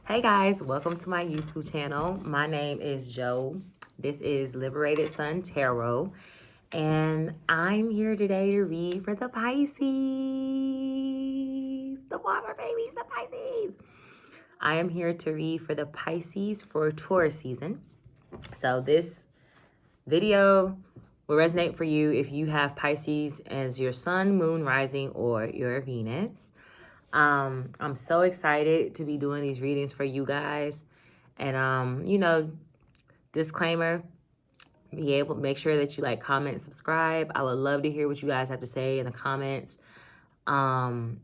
Hey guys, welcome to my YouTube channel. My name is Joe. This is Liberated Sun Tarot, and I'm here today to read for the Pisces, the water babies, the Pisces. I am here to read for the Pisces for Taurus season. So this video will resonate for you if you have Pisces as your sun, moon, rising, or your Venus. I'm so excited to be doing these readings for you guys. And disclaimer, be able to make sure that you like, comment, subscribe. I would love to hear what you guys have to say in the comments. And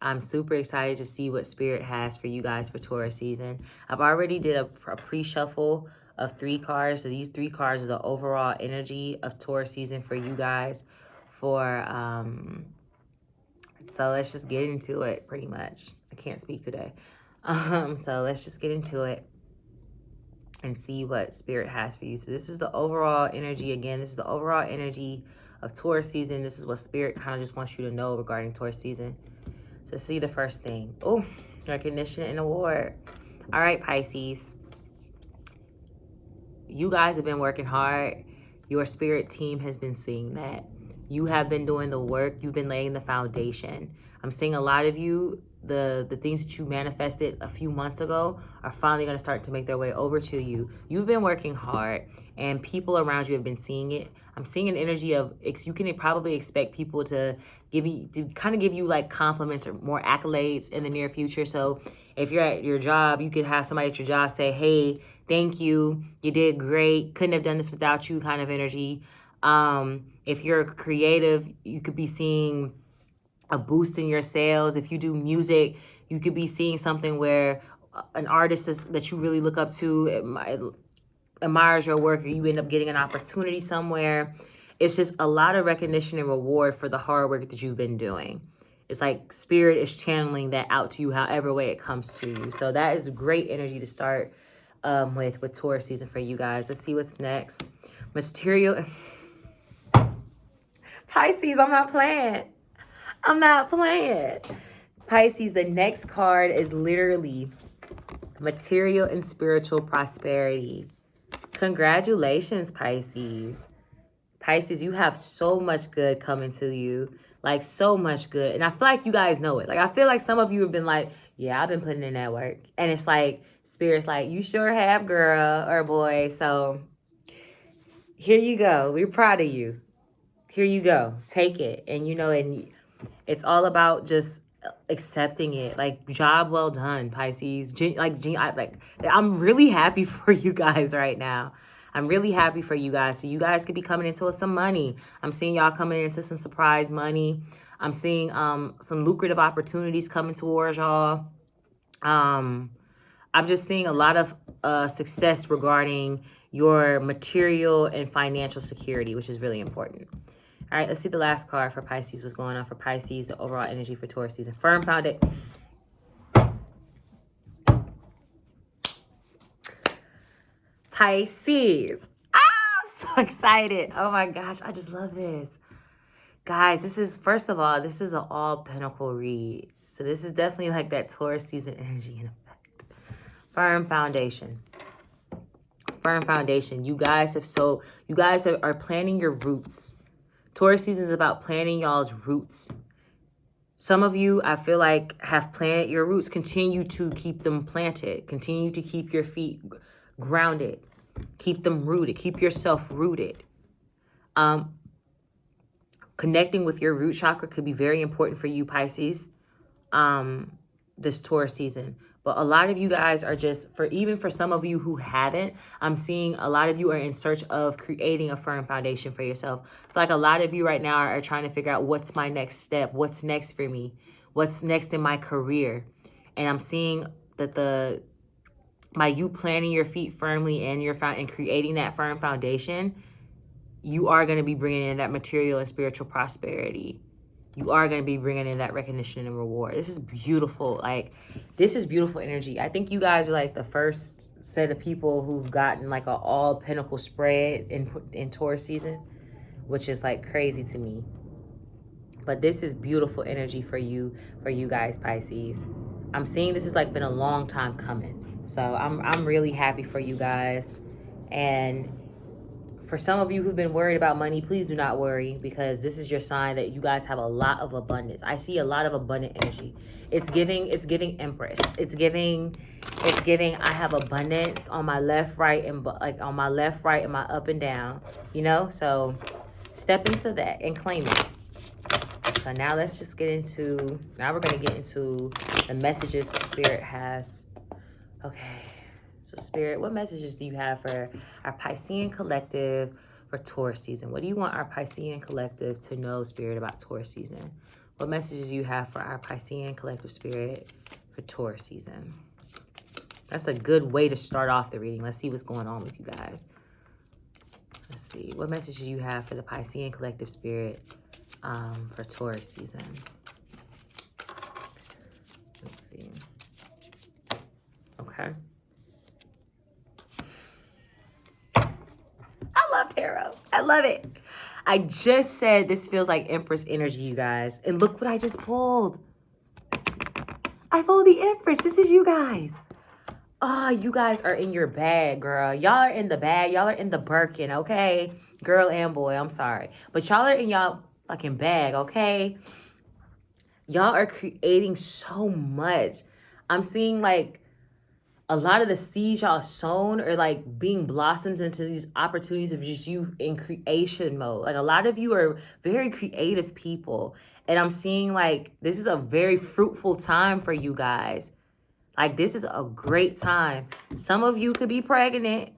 I'm super excited to see what Spirit has for you guys for Taurus season. I've already did a pre-shuffle of 3 cards. So these 3 cards are the overall energy of Taurus season for you guys so let's just get into it pretty much. I can't speak today. So let's just get into it and see what Spirit has for you. So this is the overall energy. Again, this is the overall energy of Taurus season. This is what Spirit kind of just wants you to know regarding Taurus season. So see the first thing. Oh, recognition and award. All right, Pisces. You guys have been working hard. Your Spirit team has been seeing that. You have been doing the work. You've been laying the foundation. I'm seeing a lot of you, the things that you manifested a few months ago are finally going to start to make their way over to you. You've been working hard, and people around you have been seeing it. I'm seeing an energy of, you can probably expect people to give you like compliments or more accolades in the near future. So if you're at your job, you could have somebody at your job say, hey, thank you, you did great, couldn't have done this without you, kind of energy. If you're creative, you could be seeing a boost in your sales. If you do music, you could be seeing something where an artist that you really look up to admires your work, or you end up getting an opportunity somewhere. It's just a lot of recognition and reward for the hard work that you've been doing. It's like Spirit is channeling that out to you however way it comes to you. So that is great energy to start with Taurus season for you guys. Let's see what's next. Material. Pisces, I'm not playing. Pisces, the next card is literally material and spiritual prosperity. Congratulations, Pisces. Pisces, you have so much good coming to you. Like, so much good. And I feel like you guys know it. Like, I feel like some of you have been like, yeah, I've been putting in that work. And it's like, Spirit's like, you sure have, girl or boy. So here you go. We're proud of you. Here you go. Take it. And and it's all about just accepting it. Like, job well done, Pisces. I'm really happy for you guys right now. I'm really happy for you guys. So you guys could be coming into some money. I'm seeing y'all coming into some surprise money. I'm seeing some lucrative opportunities coming towards y'all. I'm just seeing a lot of success regarding your material and financial security, which is really important. All right, let's see the last card for Pisces. What's going on for Pisces, the overall energy for Taurus season. Firm foundation. Pisces. I'm so excited. Oh my gosh, I just love this. Guys, this is an all pentacle read. So this is definitely like that Taurus season energy in effect. Firm foundation. Firm foundation. You guys are planning your roots. Taurus season is about planting y'all's roots. Some of you, I feel like, have planted your roots. Continue to keep them planted. Continue to keep your feet grounded. Keep them rooted. Keep yourself rooted. Connecting with your root chakra could be very important for you, Pisces, this Taurus season. But a lot of you guys are even for some of you who haven't, I'm seeing a lot of you are in search of creating a firm foundation for yourself. I feel like a lot of you right now are trying to figure out, what's my next step? What's next for me? What's next in my career? And I'm seeing that by you planting your feet firmly and creating that firm foundation, you are going to be bringing in that material and spiritual prosperity. You are going to be bringing in that recognition and reward. This is beautiful. This is beautiful energy. I think you guys are like the first set of people who've gotten like an all pinnacle spread in Taurus season, which is like crazy to me. But this is beautiful energy for you guys, Pisces. I'm seeing this has like been a long time coming. So I'm really happy for you guys. And for some of you who've been worried about money, please do not worry, because this is your sign that you guys have a lot of abundance. I see a lot of abundant energy. It's giving Empress. It's giving I have abundance on my left, right, and like on my left, right, and my up and down, you know? So step into that and claim it. So now let's just get into, now we're going to get into the messages the Spirit has. Okay. So Spirit, what messages do you have for our Piscean collective for Taurus season? What do you want our Piscean collective to know, Spirit, about Taurus season? What messages do you have for our Piscean collective, Spirit, for Taurus season? That's a good way to start off the reading. Let's see what's going on with you guys. Let's see. What messages you have for the Piscean collective, Spirit, for Taurus season? Let's see. Okay. I love tarot. I love it. I just said this feels like Empress energy, you guys. And look what I just pulled. I pulled the Empress. This is you guys. Oh, you guys are in your bag, girl. Y'all are in the bag. Y'all are in the Birkin, okay? Girl and boy, I'm sorry. But y'all are in y'all fucking bag, okay? Y'all are creating so much. I'm seeing like a lot of the seeds y'all sown are like being blossomed into these opportunities of just you in creation mode. Like a lot of you are very creative people. And I'm seeing like this is a very fruitful time for you guys. Like this is a great time. Some of you could be pregnant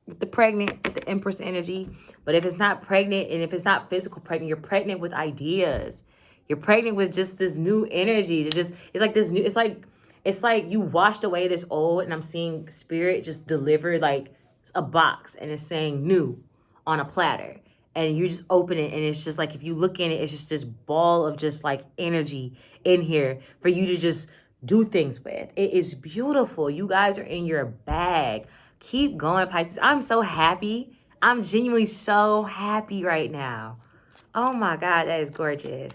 with the Empress energy. But if it's not pregnant and if it's not physical pregnant, you're pregnant with ideas. You're pregnant with just this new energy. It's like this new, it's like you washed away this old, and I'm seeing Spirit just deliver like a box and it's saying new on a platter. And you just open it and it's just like, if you look in it, it's just this ball of just like energy in here for you to just do things with. It is beautiful. You guys are in your bag. Keep going, Pisces. I'm so happy. I'm genuinely so happy right now. Oh my God, that is gorgeous.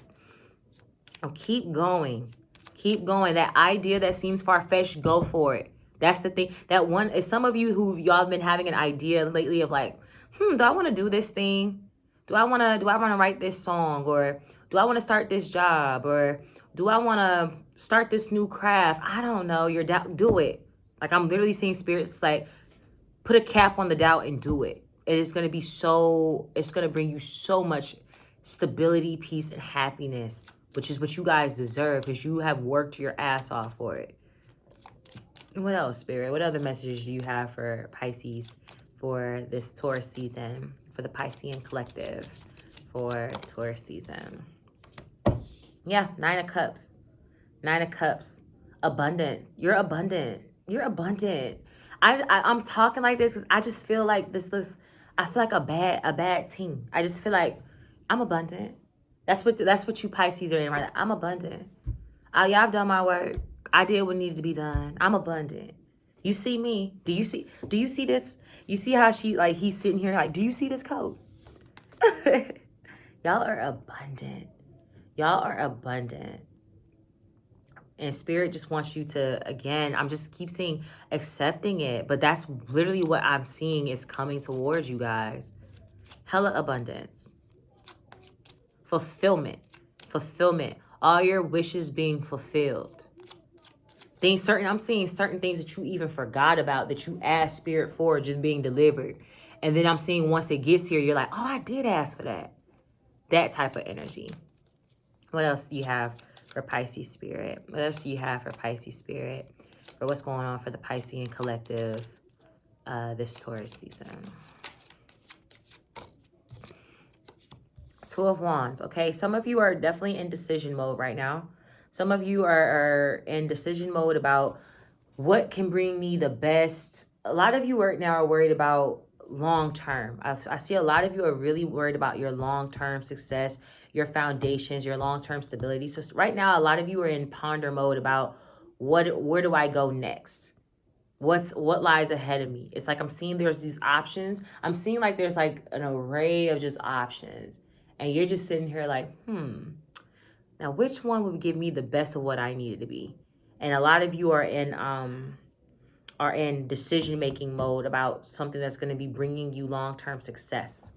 Oh, keep going. Keep going. That idea that seems far-fetched, go for it. That's the thing. That one is some of you who y'all been having an idea lately of like, do I want to do this thing? Do I want to write this song? Or do I want to start this job? Or do I want to start this new craft? I don't know. You're doubt. Do it. Like I'm literally seeing spirits like put a cap on the doubt and do it. It is going to be so, it's going to bring you so much stability, peace, and happiness, which is what you guys deserve because you have worked your ass off for it. What else, Spirit? What other messages do you have for Pisces for this Taurus season, for the Piscean collective for Taurus season? Yeah, 9 of Cups. 9 of Cups. Abundant. You're abundant. You're abundant. I'm talking like this because I just feel like this, I feel like a bad team. I just feel like I'm abundant. That's what you Pisces are in right now. I'm abundant. I've done my work. I did what needed to be done. I'm abundant. You see me? Do you see this? You see how he's sitting here like, do you see this coat? Y'all are abundant. Y'all are abundant. And Spirit just wants you to, again, I'm just keep seeing accepting it. But that's literally what I'm seeing is coming towards you guys. Hella abundance. Fulfillment. All your wishes being fulfilled. I'm seeing certain things that you even forgot about that you asked Spirit for just being delivered. And then I'm seeing once it gets here, you're like, oh, I did ask for that. That type of energy. What else do you have for Pisces Spirit? What else do you have for Pisces Spirit? For what's going on for the Piscean collective this Taurus season? 2 of Wands, okay? Some of you are definitely in decision mode right now. Some of you are in decision mode about what can bring me the best. A lot of you right now are worried about long term. I see a lot of you are really worried about your long-term success, your foundations, your long-term stability. So right now, a lot of you are in ponder mode about where do I go next? What lies ahead of me? It's like I'm seeing there's these options. I'm seeing like there's like an array of just options. And you're just sitting here like, now which one would give me the best of what I needed to be? And a lot of you are in decision-making mode about something that's going to be bringing you long-term success.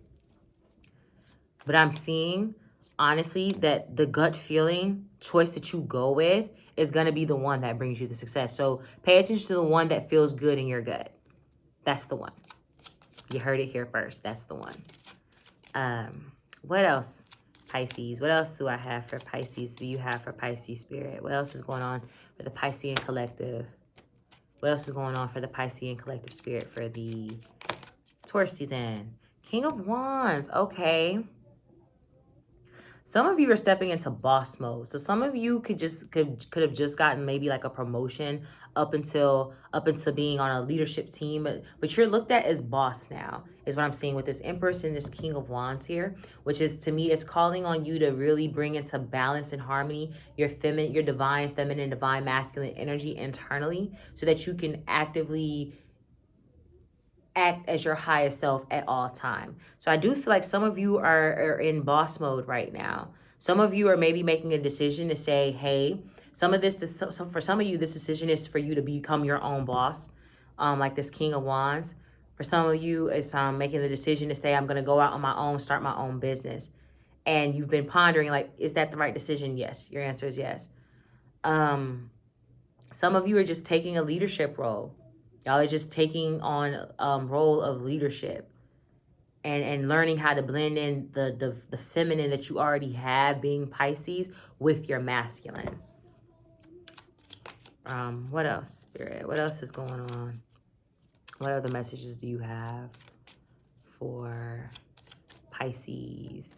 But I'm seeing, honestly, that the gut feeling choice that you go with is going to be the one that brings you the success. So pay attention to the one that feels good in your gut. That's the one. You heard it here first. That's the one. What else, Pisces? What else do I have for Pisces? Do you have for Pisces spirit? What else is going on for the Piscean collective? What else is going on for the Piscean collective spirit for the Taurus season? King of Wands. Okay. Some of you are stepping into boss mode. So some of you could have just gotten maybe like a promotion up until being on a leadership team, but you're looked at as boss now, is what I'm seeing with this Empress and this King of Wands here, which is, to me, it's calling on you to really bring into balance and harmony your divine feminine, divine masculine energy internally, so that you can actively act as your highest self at all time. So I do feel like some of you are in boss mode right now. Some of you are maybe making a decision to say, hey, for some of you, this decision is for you to become your own boss, like this King of Wands. For some of you, it's making the decision to say, I'm going to go out on my own, start my own business. And you've been pondering, like, is that the right decision? Yes. Your answer is yes. Some of you are just taking a leadership role. Y'all are just taking on role of leadership and learning how to blend in the feminine that you already have, being Pisces, with your masculine. What else, Spirit? What else is going on? What other messages do you have for Pisces,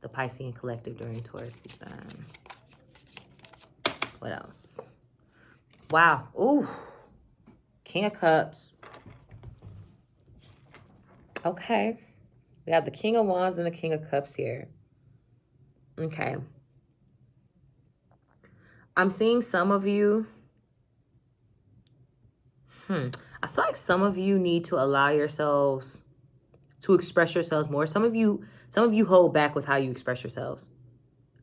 the Piscean collective during Taurus season? What else? Wow. Ooh. King of Cups. Okay. We have the King of Wands and the King of Cups here. Okay. I'm seeing some of you. I feel like some of you need to allow yourselves to express yourselves more. Some of you hold back with how you express yourselves.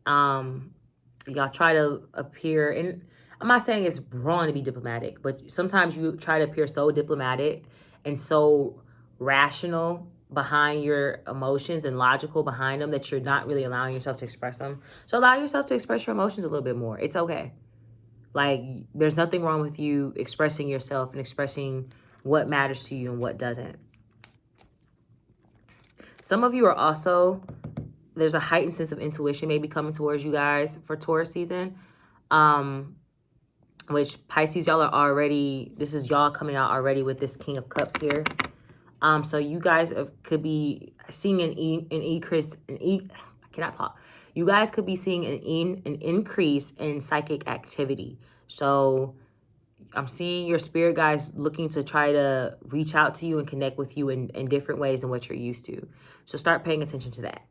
Y'all try to appear, and I'm not saying it's wrong to be diplomatic, but sometimes you try to appear so diplomatic and so rational behind your emotions and logical behind them that you're not really allowing yourself to express them. So allow yourself to express your emotions a little bit more. It's okay. Like, there's nothing wrong with you expressing yourself and expressing what matters to you and what doesn't. Some of you are also, there's a heightened sense of intuition maybe coming towards you guys for Taurus season. Which Pisces, y'all are already, this is y'all coming out already with this King of Cups here. So you guys could be seeing I cannot talk. You guys could be seeing an increase in psychic activity. So I'm seeing your spirit guides looking to try to reach out to you and connect with you in different ways than what you're used to. So start paying attention to that.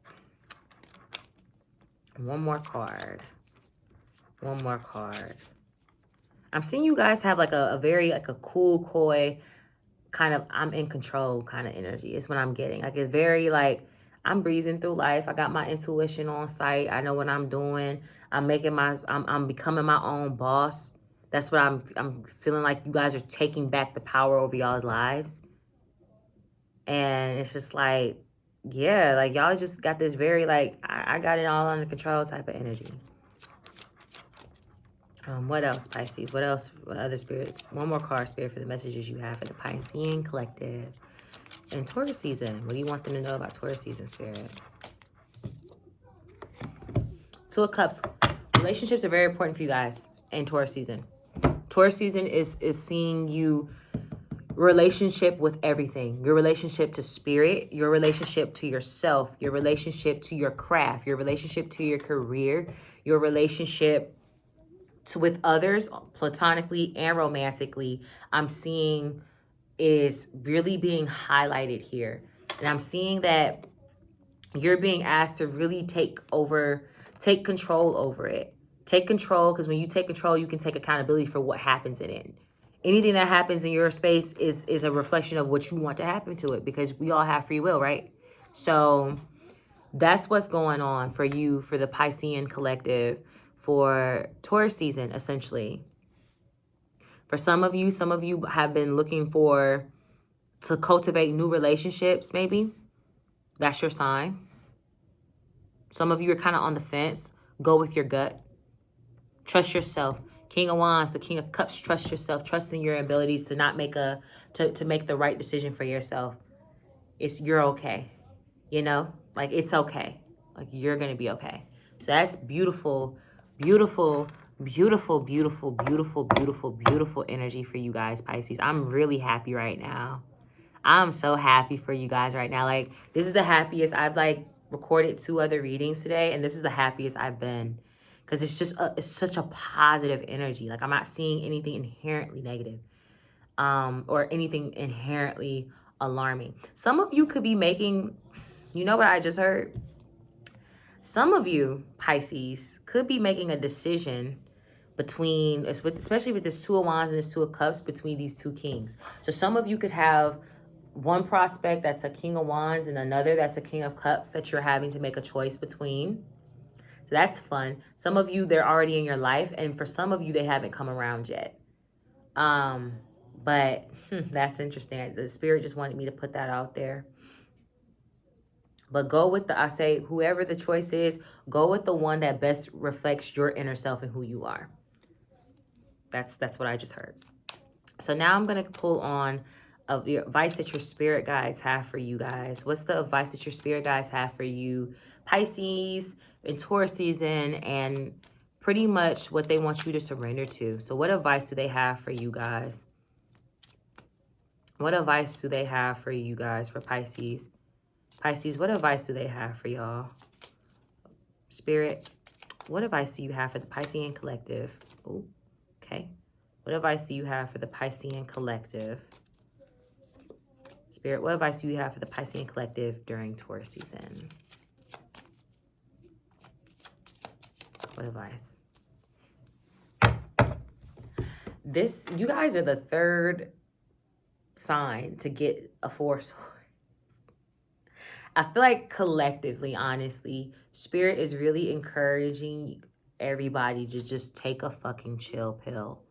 One more card. One more card. I'm seeing you guys have like a very like a cool, coy kind of I'm in control kind of energy. It's what I'm getting. Like, it's very like I'm breezing through life. I got my intuition on site. I know what I'm doing. I'm becoming my own boss. That's what I'm feeling like. You guys are taking back the power over y'all's lives. And it's just like, yeah, like y'all just got this very like I got it all under control type of energy. What else, Pisces? What else? What other spirit? One more card, Spirit, for the messages you have for the Piscean collective and Taurus season. What do you want them to know about Taurus season, Spirit? Two of Cups. Relationships are very important for you guys in Taurus season. Taurus season is seeing you relationship with everything. Your relationship to spirit, your relationship to yourself, your relationship to your craft, your relationship to your career, your relationship with others, platonically and romantically, I'm seeing is really being highlighted here. And I'm seeing that you're being asked to really take control over it. Take control, because when you take control, you can take accountability for what happens in it. Anything that happens in your space is a reflection of what you want to happen to it, because we all have free will, right? So that's what's going on for you, for the Piscean collective, for Taurus season, essentially. For some of you have been looking to cultivate new relationships, maybe. That's your sign. Some of you are kind of on the fence. Go with your gut. Trust yourself. King of Wands, the King of Cups, trust yourself. Trust in your abilities to not make to make the right decision for yourself. You're okay. You know? Like, it's okay. Like, you're going to be okay. So that's beautiful, beautiful, beautiful, beautiful, beautiful, beautiful, beautiful energy for you guys, Pisces. I'm really happy right now. I'm so happy for you guys right now. Like, this is the happiest I've recorded 2 other readings today, and this is the happiest I've been, because it's such a positive energy. Like, I'm not seeing anything inherently negative, or anything inherently alarming. Some of you could be making, you know what I just heard? Some of you, Pisces, could be making a decision between, especially with this 2 of Wands and this 2 of Cups, between these 2 kings. So some of you could have one prospect that's a King of Wands and another that's a King of Cups that you're having to make a choice between. So that's fun. Some of you, they're already in your life, and for some of you, they haven't come around yet. But that's interesting. The Spirit just wanted me to put that out there. But go with I say, whoever the choice is, go with the one that best reflects your inner self and who you are. That's what I just heard. So now I'm going to pull on the advice that your spirit guides have for you guys. What's the advice that your spirit guides have for you, Pisces, in Taurus season, and pretty much what they want you to surrender to? So what advice do they have for you guys? What advice do they have for you guys, for Pisces? Pisces, what advice do they have for y'all? Spirit, what advice do you have for the Piscean collective? Oh, okay. What advice do you have for the Piscean collective? Spirit, what advice do you have for the Piscean collective during Taurus season? What advice? You guys are the 3rd sign to get a 4 sword. I feel like collectively, honestly, Spirit is really encouraging everybody to just take a fucking chill pill.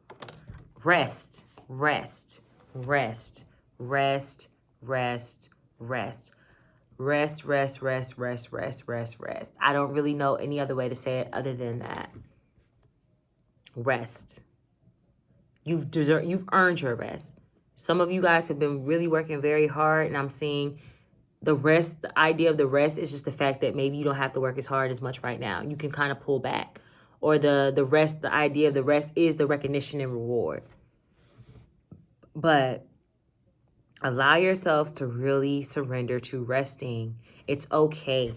Rest, rest, rest, rest, rest, rest. Rest, rest, rest, rest, rest, rest, rest. I don't really know any other way to say it other than that. Rest. You've earned your rest. Some of you guys have been really working very hard, and I'm seeing the idea of the rest is just the fact that maybe you don't have to work as hard as much right now. You can kind of pull back. Or the idea of the rest is the recognition and reward. But allow yourselves to really surrender to resting. It's okay.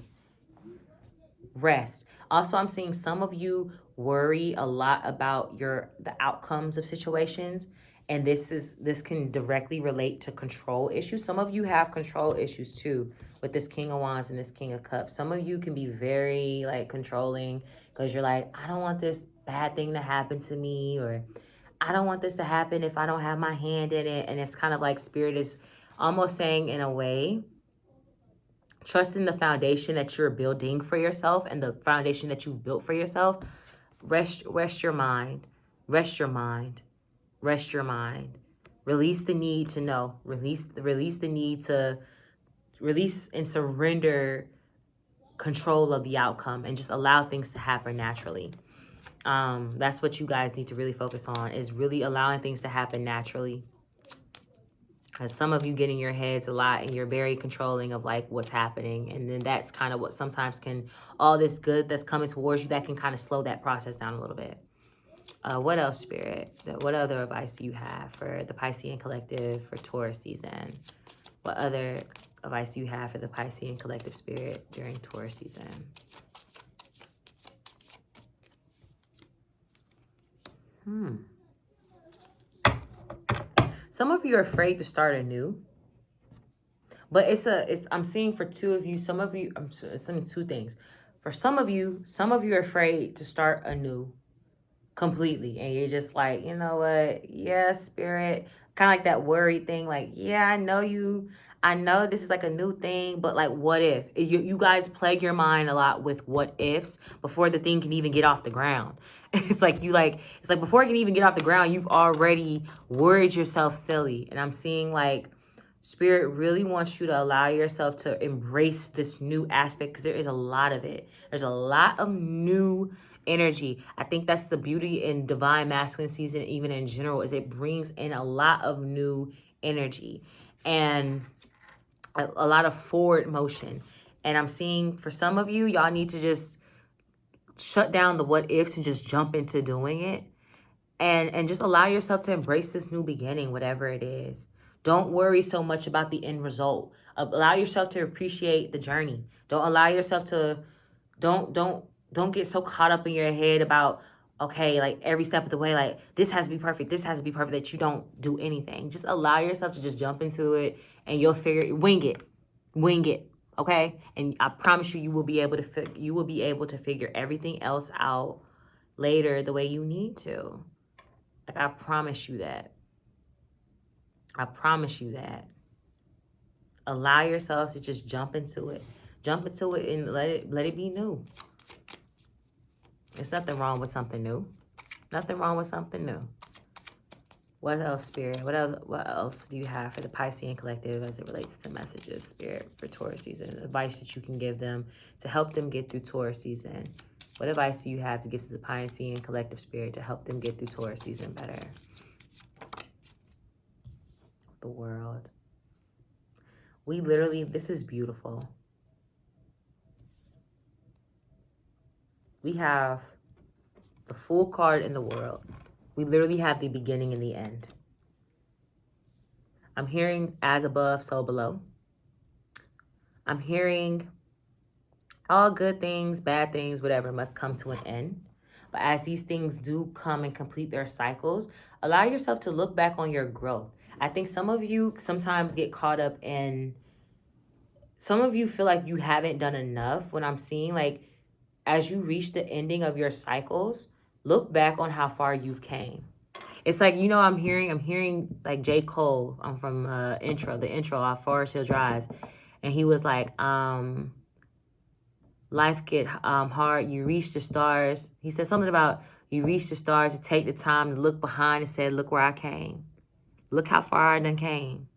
Rest. Also, I'm seeing some of you worry a lot about the outcomes of situations. And this can directly relate to control issues. Some of you have control issues too with this King of Wands and this King of Cups. Some of you can be very controlling because you're like, I don't want this bad thing to happen to me, or I don't want this to happen if I don't have my hand in it. And it's kind of like Spirit is almost saying, in a way, trust in the foundation that you're building for yourself and the foundation that you've built for yourself. Rest your mind. Rest your mind. Rest your mind. Release the need to know. Release the need to release and surrender control of the outcome and just allow things to happen naturally. That's what you guys need to really focus on, is really allowing things to happen naturally. Because some of you get in your heads a lot and you're very controlling of what's happening. And then that's kind of what sometimes all this good that's coming towards you, that can kind of slow that process down a little bit. What else, Spirit? What other advice do you have for the Piscean collective for Taurus season? What other advice do you have for the Piscean collective, Spirit, during Taurus season? Some of you are afraid to start anew. But I'm seeing for 2 of you, some of you, I'm seeing 2 things. For some of you are afraid to start anew completely. And you're just you know what? Yeah, Spirit. Kind of like that worry thing. Yeah, I know you I know this is like a new thing, but like, what if? You guys plague your mind a lot with what ifs before the thing can even get off the ground. It's like it's like before it can even get off the ground, you've already worried yourself silly. And I'm seeing like Spirit really wants you to allow yourself to embrace this new aspect because there is a lot of it. There's a lot of new energy. I think that's the beauty in divine masculine season, even in general, is it brings in a lot of new energy and a lot of forward motion. And I'm seeing for some of you, y'all need to just shut down the what ifs and just jump into doing it. And just allow yourself to embrace this new beginning, whatever it is. Don't worry so much about the end result. Allow yourself to appreciate the journey. Don't allow yourself to don't get so caught up in your head about, okay, like every step of the way, like this has to be perfect, this has to be perfect, that you don't do anything. Just allow yourself to just jump into it and you'll wing it, okay? And I promise you, you will be able to figure everything else out later the way you need to. Like, I promise you that. I promise you that. Allow yourself to just jump into it. Jump into it and let it be new. There's nothing wrong with something new. Nothing wrong with something new. What else, Spirit? What else do you have for the Piscean collective as it relates to messages, Spirit, for Taurus season? Advice that you can give them to help them get through Taurus season. What advice do you have to give to the Piscean collective, Spirit, to help them get through Taurus season better? The world. We literally, this is beautiful. We have the full card in the world. We literally have the beginning and the end. I'm hearing as above, so below. I'm hearing all good things, bad things, whatever, must come to an end. But as these things do come and complete their cycles, allow yourself to look back on your growth. I think some of you sometimes get caught up in, some of you feel like you haven't done enough. When I'm seeing, like, as you reach the ending of your cycles, look back on how far you've came. It's like, you know, I'm hearing like J. Cole, I'm from the intro off Forest Hill Drive. And he was like, life get hard, you reach the stars. He said something about you reach the stars to take the time to look behind and say, look where I came. Look how far I done came.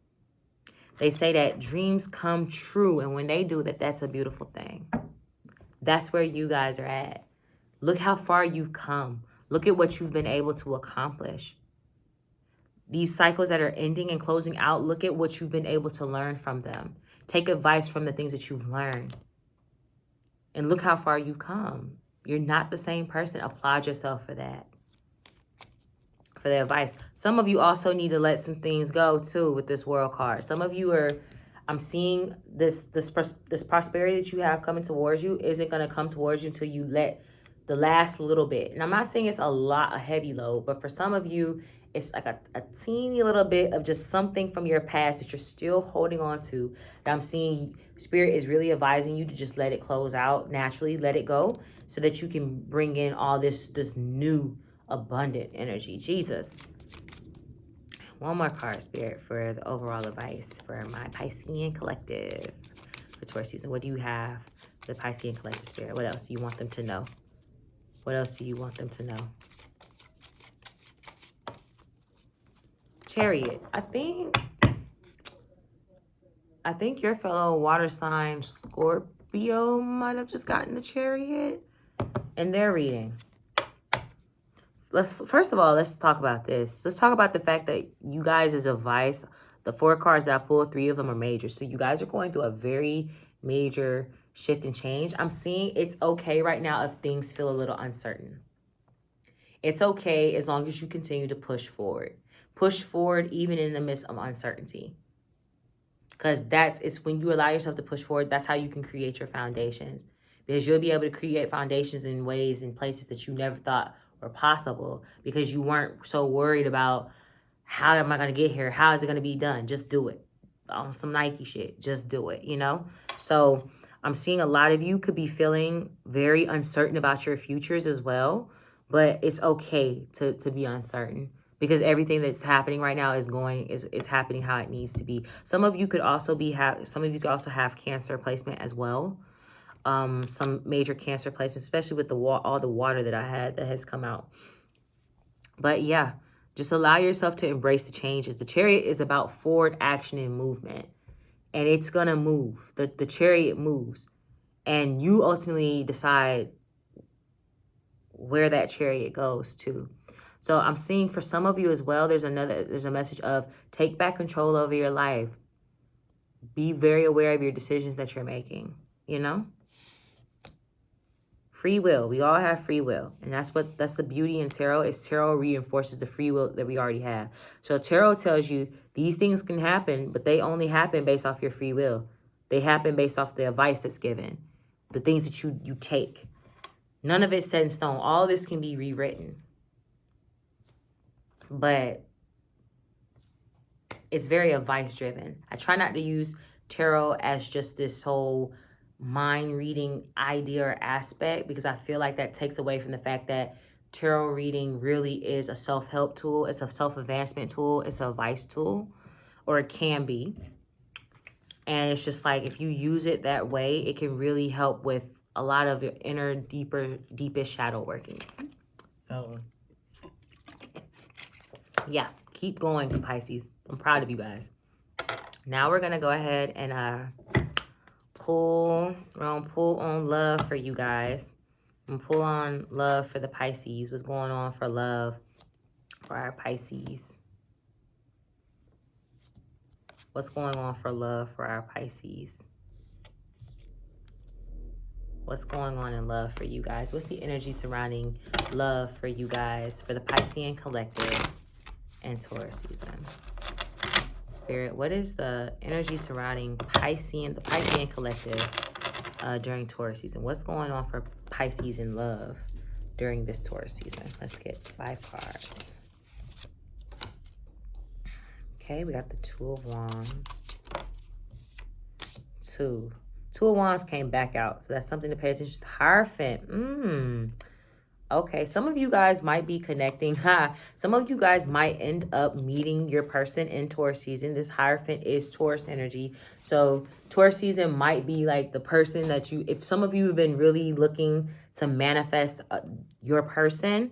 They say that dreams come true, and when they do, that's a beautiful thing. That's where you guys are at. Look how far you've come. Look at what you've been able to accomplish. These cycles that are ending and closing out, look at what you've been able to learn from them. Take advice from the things that you've learned. And look how far you've come. You're not the same person. Applaud yourself for that. For the advice. Some of you also need to let some things go too with this world card. Some of you are, I'm seeing this prosperity that you have coming towards you isn't going to come towards you until you let the last little bit. And I'm not saying it's a heavy load, but for some of you, it's like a teeny little bit of just something from your past that you're still holding on to. That I'm seeing Spirit is really advising you to just let it close out naturally, let it go, so that you can bring in all this new abundant energy. Jesus. One more card, Spirit, for the overall advice for my Piscean collective for Taurus season. What do you have for the Piscean collective, Spirit? What else do you want them to know? What else do you want them to know? Chariot. I think your fellow water sign Scorpio might have just gotten the Chariot in their reading. First of all, let's talk about this. Let's talk about the fact that you guys' advice, the 4 cards that I pulled, 3 of them are major. So you guys are going through a very major shift and change. I'm seeing it's okay right now if things feel a little uncertain. It's okay as long as you continue to push forward. Push forward even in the midst of uncertainty. Because it's when you allow yourself to push forward, that's how you can create your foundations. Because you'll be able to create foundations in ways and places that you never thought were possible, because you weren't so worried about how am I going to get here? How is it going to be done? Just do it. On some Nike shit. Just do it, you know? So I'm seeing a lot of you could be feeling very uncertain about your futures as well. But it's okay to be uncertain, because everything that's happening right now is happening how it needs to be. Some of you could also have Cancer placement as well. Some major Cancer placements, especially with all the water that I had that has come out. But yeah, just allow yourself to embrace the changes. The Chariot is about forward action and movement, and it's gonna move. The Chariot moves, and you ultimately decide where that Chariot goes to. So I'm seeing for some of you as well, there's a message of take back control over your life. Be very aware of your decisions that you're making, you know? Free will. We all have free will. And that's the beauty in tarot, is tarot reinforces the free will that we already have. So tarot tells you these things can happen, but they only happen based off your free will. They happen based off the advice that's given, the things that you take. None of it's set in stone. All this can be rewritten. But it's very advice driven. I try not to use tarot as just this whole mind reading idea or aspect, because I feel like that takes away from the fact that tarot reading really is a self-help tool. It's a self-advancement tool. It's an advice tool, or it can be. And it's just like, if you use it that way, it can really help with a lot of your inner, deepest shadow workings. So yeah, keep going, Pisces. I'm proud of you guys. Now we're going to go ahead and pull on love for you guys. And pull on love for the Pisces. What's going on for love for our Pisces? What's going on for love for our Pisces? What's going on in love for you guys? What's the energy surrounding love for you guys, for the Piscean collective and Taurus season? Spirit, what is the energy surrounding the Piscean collective during Taurus season? What's going on for Pisces in love during this Taurus season? Let's get 5 cards. Okay, we got the Two of Wands. Two of Wands came back out, so that's something to pay attention to. Hierophant. Okay, some of you guys might be connecting. Some of you guys might end up meeting your person in Taurus season. This Hierophant is Taurus energy. So Taurus season might be like the person that if some of you have been really looking to manifest your person,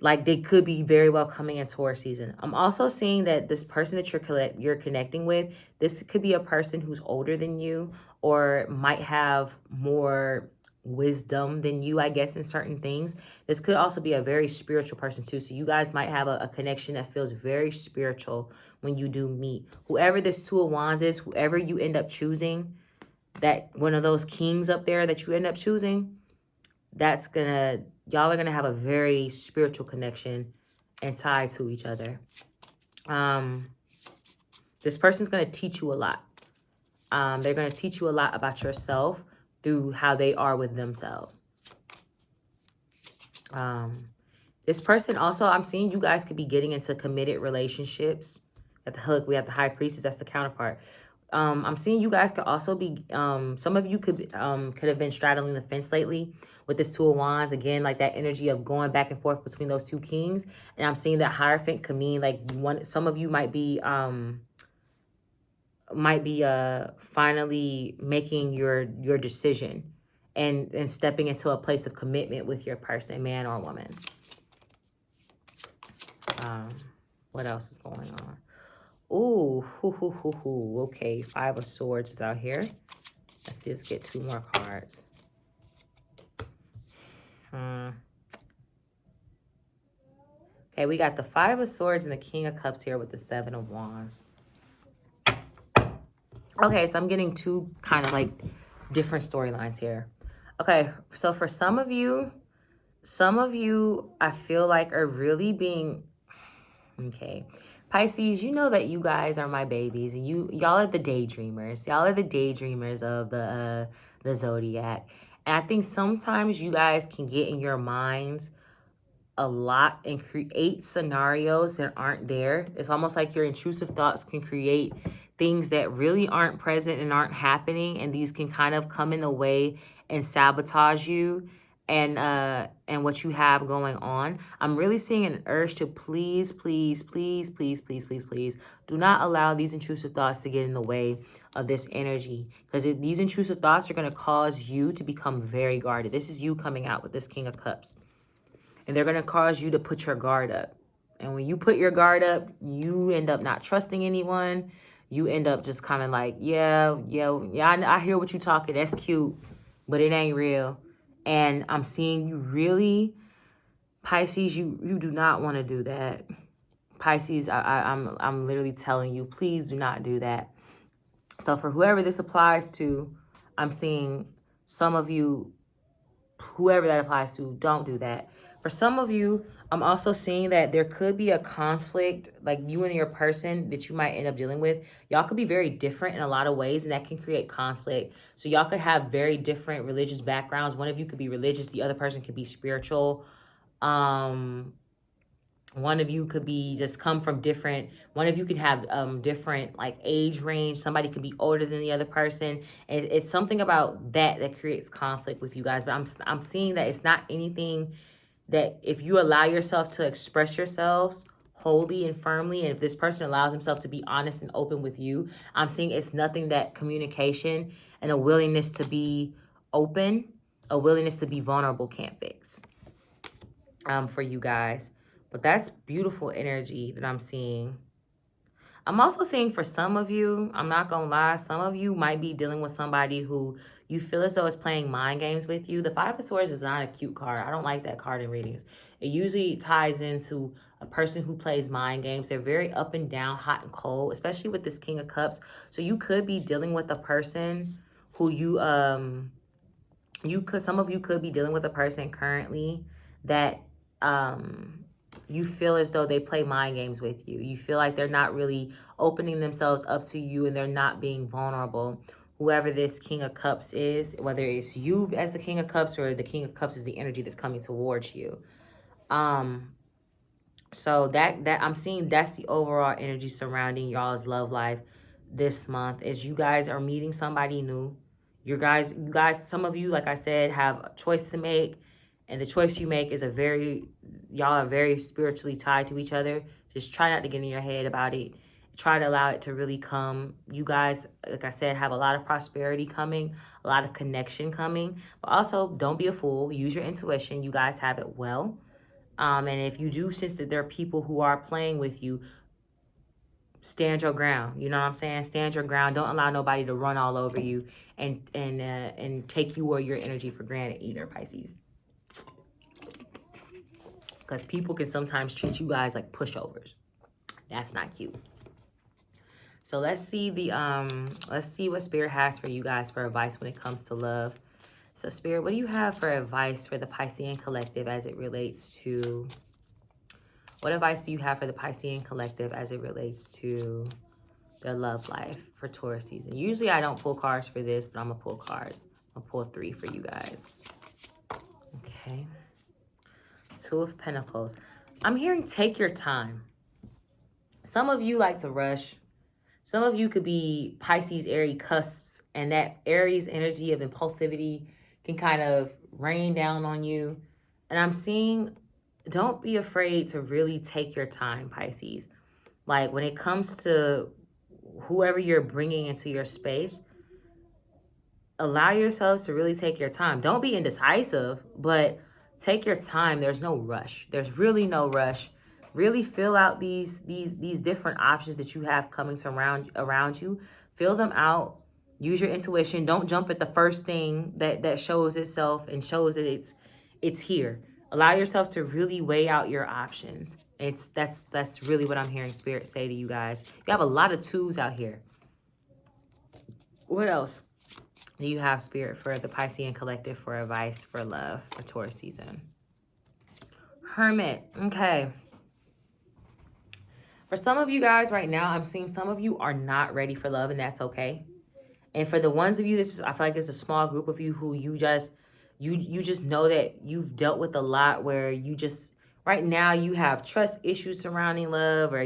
like they could be very well coming in Taurus season. I'm also seeing that this person that you're connecting with, this could be a person who's older than you, or might have more wisdom than you, I guess, in certain things. This could also be a very spiritual person too. So you guys might have a connection that feels very spiritual when you do meet. Whoever this Two of Wands is, whoever you end up choosing, that one of those kings up there that you end up choosing, y'all are gonna have a very spiritual connection and tie to each other. This person's gonna teach you a lot. They're gonna teach you a lot about yourself through how they are with themselves. This person also, I'm seeing you guys could be getting into committed relationships. At the hook, we have the High Priestess, that's the counterpart. I'm seeing you guys could also be, some of you could have been straddling the fence lately with this Two of Wands. Again, like that energy of going back and forth between those two kings. And I'm seeing that Hierophant could mean like some of you might be finally making your decision and stepping into a place of commitment with your person, man or woman. What else is going on? Ooh, okay, 5 of Swords is out here. Let's get 2 more cards. Okay, we got the 5 of Swords and the King of Cups here with the 7 of Wands. Okay, so I'm getting 2 kind of like different storylines here. Okay, so for some of you I feel like are really being, okay, Pisces, you know that you guys are my babies, and y'all are the daydreamers. Y'all are the daydreamers of the zodiac. And I think sometimes you guys can get in your minds a lot and create scenarios that aren't there. It's almost like your intrusive thoughts can create things that really aren't present and aren't happening, and these can kind of come in the way and sabotage you and what you have going on. I'm really seeing an urge to please, please, please, please, please, please, please do not allow these intrusive thoughts to get in the way of this energy, because these intrusive thoughts are going to cause you to become very guarded. This is you coming out with this King of Cups, and they're going to cause you to put your guard up. And when you put your guard up, you end up not trusting anyone. You end up just kind of like, yeah, I hear what you're talking. That's cute, but it ain't real. And I'm seeing you really, Pisces, you do not want to do that. Pisces, I'm literally telling you, please do not do that. So for whoever this applies to, I'm seeing some of you, whoever that applies to, don't do that. For some of you, I'm also seeing that there could be a conflict, like you and your person that you might end up dealing with. Y'all could be very different in a lot of ways, and that can create conflict. So y'all could have very different religious backgrounds. One of you could be religious, the other person could be spiritual. One of you could be just come from different, one of you could have different like age range. Somebody could be older than the other person. And it's something about that creates conflict with you guys. But I'm seeing that it's not anything that, if you allow yourself to express yourselves wholly and firmly, and if this person allows himself to be honest and open with you, I'm seeing it's nothing that communication and a willingness to be open, a willingness to be vulnerable can't fix for you guys. But that's beautiful energy that I'm seeing. I'm also seeing for some of you, I'm not going to lie, some of you might be dealing with somebody who you feel as though is playing mind games with you. The Five of Swords is not a cute card. I don't like that card in readings. It usually ties into a person who plays mind games. They're very up and down, hot and cold, especially with this King of Cups. So you could be dealing with a person who some of you could be dealing with a person currently that you feel as though they play mind games with you. You feel like they're not really opening themselves up to you, and they're not being vulnerable. Whoever this King of Cups is, whether it's you as the King of Cups or the King of Cups is the energy that's coming towards you. So that I'm seeing that's the overall energy surrounding y'all's love life this month, is you guys are meeting somebody new. You guys, some of you, like I said, have a choice to make. And the choice you make is y'all are very spiritually tied to each other. Just try not to get in your head about it. Try to allow it to really come. You guys, like I said, have a lot of prosperity coming, a lot of connection coming. But also, don't be a fool. Use your intuition. You guys have it well. And if you do sense that there are people who are playing with you, stand your ground. You know what I'm saying? Stand your ground. Don't allow nobody to run all over you and take you or your energy for granted either, Pisces. Because people can sometimes treat you guys like pushovers. That's not cute. So let's see what Spirit has for you guys for advice when it comes to love. So Spirit, what do you have for advice for the Piscean collective as it relates to, what advice do you have for the Piscean collective as it relates to their love life for Taurus season? Usually I don't pull cards for this, but I'm gonna pull cards. I'll pull 3 for you guys. Okay. 2 of Pentacles. I'm hearing take your time. Some of you like to rush. Some of you could be Pisces Aries cusps, and that Aries energy of impulsivity can kind of rain down on you. And I'm seeing, don't be afraid to really take your time, Pisces. Like when it comes to whoever you're bringing into your space, allow yourselves to really take your time. Don't be indecisive, but take your time. There's no rush. There's really no rush. Really fill out these different options that you have coming around you. Fill them out. Use your intuition. Don't jump at the first thing that shows itself and shows that it's here. Allow yourself to really weigh out your options. That's really what I'm hearing Spirit say to you guys. You have a lot of 2s out here. What else do you have, Spirit, for the Piscean collective for advice for love for Taurus season? Hermit. Okay. For some of you guys right now, I'm seeing some of you are not ready for love, and that's okay. And for the ones of you, I feel like it's a small group of you who you just know that you've dealt with a lot, where you just, right now you have trust issues surrounding love, or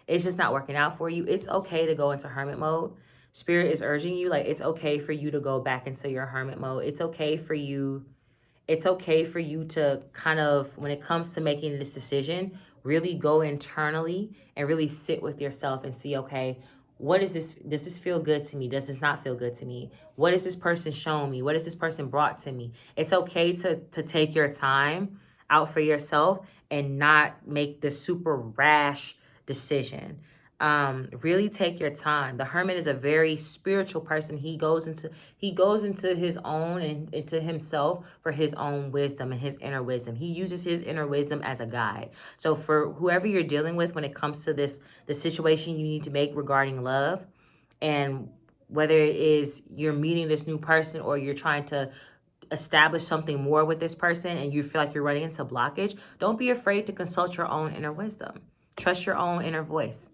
it's just not working out for you. It's okay to go into hermit mode. Spirit is urging you, like, it's okay for you to go back into your hermit mode. It's okay for you. it's okay for you to kind of, when it comes to making this decision, really go internally and really sit with yourself and see, okay, what is this? Does this feel good to me? Does this not feel good to me? What is this person showing me? What has this person brought to me? It's okay to take your time out for yourself and not make the super rash decision. Really take your time. The hermit is a very spiritual person. He goes into his own and into himself for his own wisdom and his inner wisdom. He uses his inner wisdom as a guide. So for whoever you're dealing with when it comes to the situation you need to make regarding love, and whether it is you're meeting this new person or you're trying to establish something more with this person and you feel like you're running into blockage, don't be afraid to consult your own inner wisdom. Trust your own inner voice.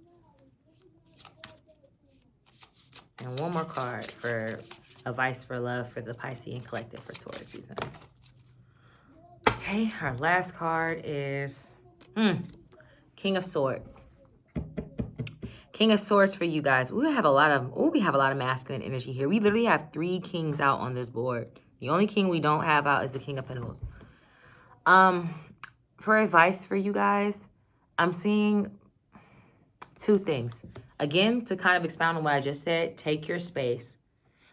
And one more card for advice for love for the Piscean collective for Taurus season. Okay, our last card is King of Swords. King of Swords for you guys. We have a lot of masculine energy here. We literally have 3 kings out on this board. The only king we don't have out is the King of Pentacles. For advice for you guys, I'm seeing 2 things. Again, to kind of expound on what I just said, take your space.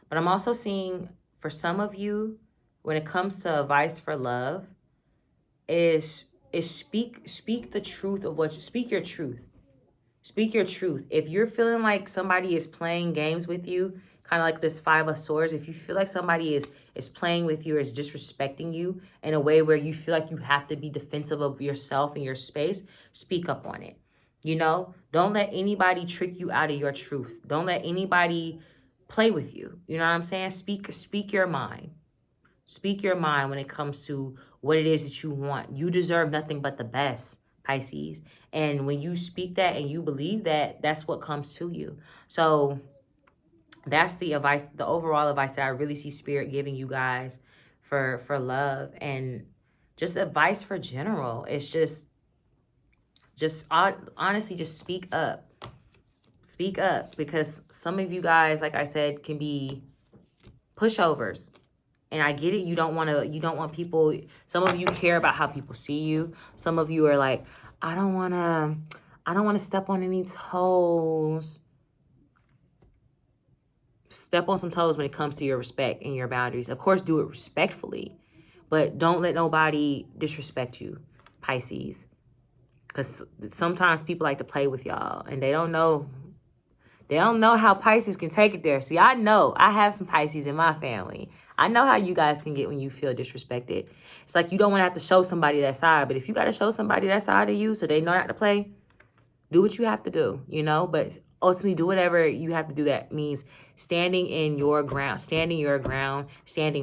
But I'm also seeing for some of you, when it comes to advice for love, is speak the truth of speak your truth. Speak your truth. If you're feeling like somebody is playing games with you, kind of like this 5 of Swords, if you feel like somebody is playing with you or is disrespecting you in a way where you feel like you have to be defensive of yourself and your space, speak up on it. You know, don't let anybody trick you out of your truth. Don't let anybody play with you. You know what I'm saying? Speak your mind. Speak your mind when it comes to what it is that you want. You deserve nothing but the best, Pisces. And when you speak that and you believe that, that's what comes to you. So that's the advice, the overall advice that I really see Spirit giving you guys for love and just advice for general. It's just honestly, just speak up. Speak up, because some of you guys, like I said, can be pushovers. And I get it. You don't want people, some of you care about how people see you. Some of you are like, I don't want to step on any toes. Step on some toes when it comes to your respect and your boundaries. Of course, do it respectfully, but don't let nobody disrespect you, Pisces. Because sometimes people like to play with y'all and they don't know how Pisces can take it there. See, I know I have some Pisces in my family. I know how you guys can get when you feel disrespected. It's like you don't want to have to show somebody that side, but if you got to show somebody that side of you so they know not to play, do what you have to do, you know? But ultimately, do whatever you have to do. That means standing your ground, standing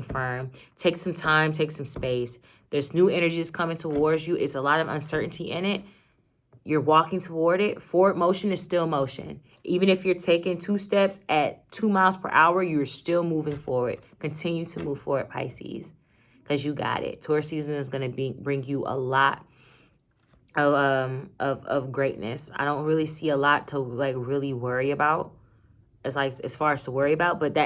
firm. Take some time, take some space. There's new energies coming towards you. It's a lot of uncertainty in it. You're walking toward it. Forward motion is still motion. Even if you're taking 2 steps at 2 miles per hour, you're still moving forward. Continue to move forward, Pisces, because you got it. Taurus season is going to bring you a lot of greatness. I don't really see a lot to like really worry about. It's like as far as to worry about, but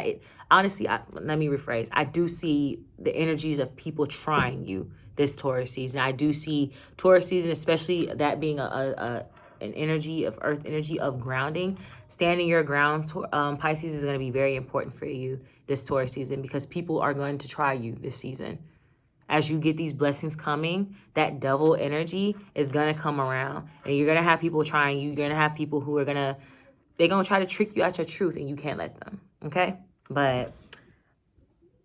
honestly, let me rephrase. I do see the energies of people trying you this Taurus season. I do see Taurus season, especially that being an energy of earth, energy of grounding. Standing your ground, Pisces, is going to be very important for you this Taurus season, because people are going to try you this season. As you get these blessings coming, that devil energy is going to come around, and you're going to have people trying you. You're going to have people who are they're going to try to trick you out your truth, and you can't let them. Okay? But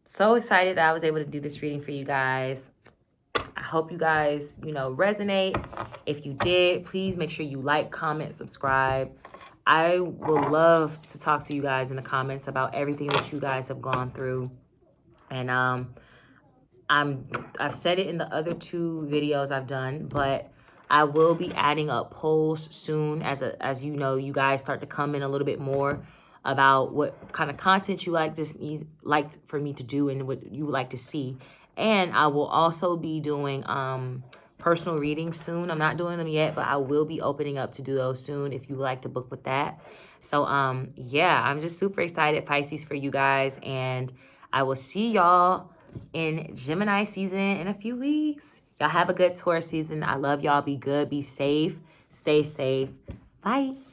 so excited that I was able to do this reading for you guys. I hope you guys, resonate. If you did, please make sure you like, comment, subscribe. I would love to talk to you guys in the comments about everything that you guys have gone through. And I've said it in the other 2 videos I've done, but I will be adding up polls soon as you guys start to come in a little bit more about what kind of content you like for me to do and what you would like to see. And I will also be doing personal readings soon. I'm not doing them yet, but I will be opening up to do those soon if you would like to book with that. So yeah, I'm just super excited, Pisces, for you guys, and I will see y'all in Gemini season in a few weeks. Y'all have a good Taurus season. I love y'all. Be good. Be safe. Stay safe. Bye.